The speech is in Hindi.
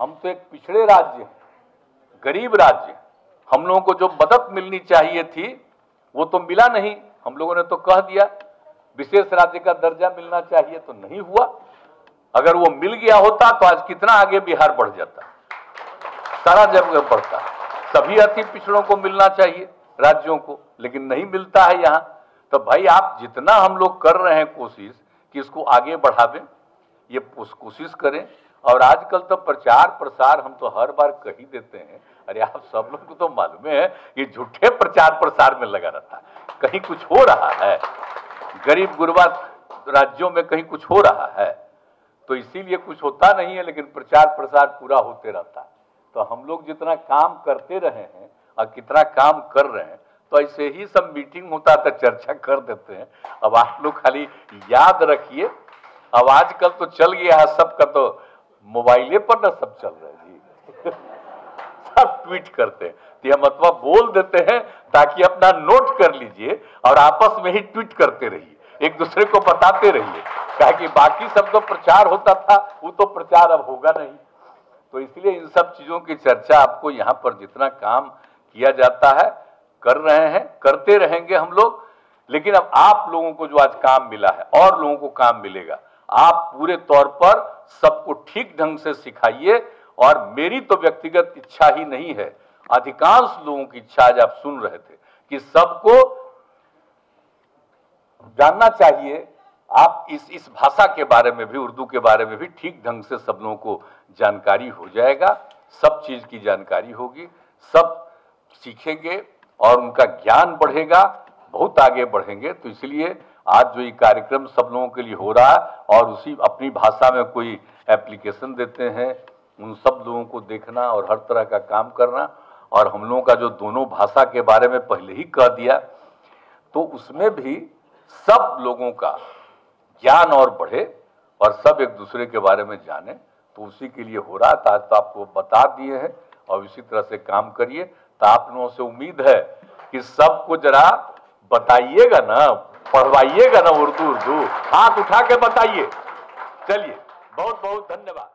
हम तो एक पिछड़े राज्य हैं, गरीब राज्य। हम लोगों को जो मदद मिलनी चाहिए थी वो तो मिला नहीं। हम लोगों ने तो कह दिया विशेष राज्य का दर्जा मिलना चाहिए, तो नहीं हुआ। अगर वो मिल गया होता तो आज कितना आगे बिहार बढ़ जाता, सारा जगह बढ़ता। सभी अति पिछड़ों को मिलना चाहिए राज्यों को, लेकिन नहीं मिलता है यहाँ। तो भाई आप जितना हम लोग कर रहे हैं कोशिश कि इसको आगे बढ़ावें, ये कोशिश करें। और आजकल तो प्रचार प्रसार हम तो हर बार कह ही देते हैं, अरे आप सब लोग को तो मालूम है ये झूठे प्रचार प्रसार में लगा रहता है। कहीं कुछ हो रहा है, गरीब गुरबा राज्यों में कहीं कुछ हो रहा है, तो इसीलिए कुछ होता नहीं है, लेकिन प्रचार प्रसार पूरा होते रहता है। तो हम लोग जितना काम करते रहे हैं और कितना काम कर रहे हैं, तो ऐसे ही सब मीटिंग होता है तो चर्चा कर देते हैं। अब आप लोग खाली याद रखिए, अब आजकल तो चल गया है सबका, तो मोबाइले पर ना सब चल रहा है जी सब ट्वीट करते हैं, तो यह मतलब बोल देते हैं ताकि अपना नोट कर लीजिए और आपस में ही ट्वीट करते रहिए, एक दूसरे को बताते रहिए। कहा कि बाकी सब तो प्रचार होता था, वो तो प्रचार अब होगा नहीं। तो इसलिए इन सब चीजों की चर्चा आपको यहाँ पर जितना काम किया जाता है कर रहे हैं, करते रहेंगे हम लोग। लेकिन अब आप लोगों को जो आज काम मिला है और लोगों को काम मिलेगा, आप पूरे तौर पर सबको ठीक ढंग से सिखाइए। और मेरी तो व्यक्तिगत इच्छा ही नहीं है, अधिकांश लोगों की इच्छा आज आप सुन रहे थे कि सबको जानना चाहिए। आप इस भाषा के बारे में भी, उर्दू के बारे में भी ठीक ढंग से सब लोगों को जानकारी हो जाएगा, सब चीज की जानकारी होगी, सब सीखेंगे और उनका ज्ञान बढ़ेगा, बहुत आगे बढ़ेंगे। तो इसलिए आज जो ये कार्यक्रम सब लोगों के लिए हो रहा है और उसी अपनी भाषा में कोई एप्लीकेशन देते हैं, उन सब लोगों को देखना और हर तरह का काम करना। और हम लोगों का जो दोनों भाषा के बारे में पहले ही कह दिया, तो उसमें भी सब लोगों का ज्ञान और बढ़े और सब एक दूसरे के बारे में जाने, तो उसी के लिए हो रहा था। तो आपको बता दिए हैं और इसी तरह से काम करिए। तो आप लोगों से उम्मीद है कि सबको जरा बताइएगा ना, पढ़वाइएगा ना उर्दू। हाथ उठा के बताइए। चलिए, बहुत बहुत धन्यवाद।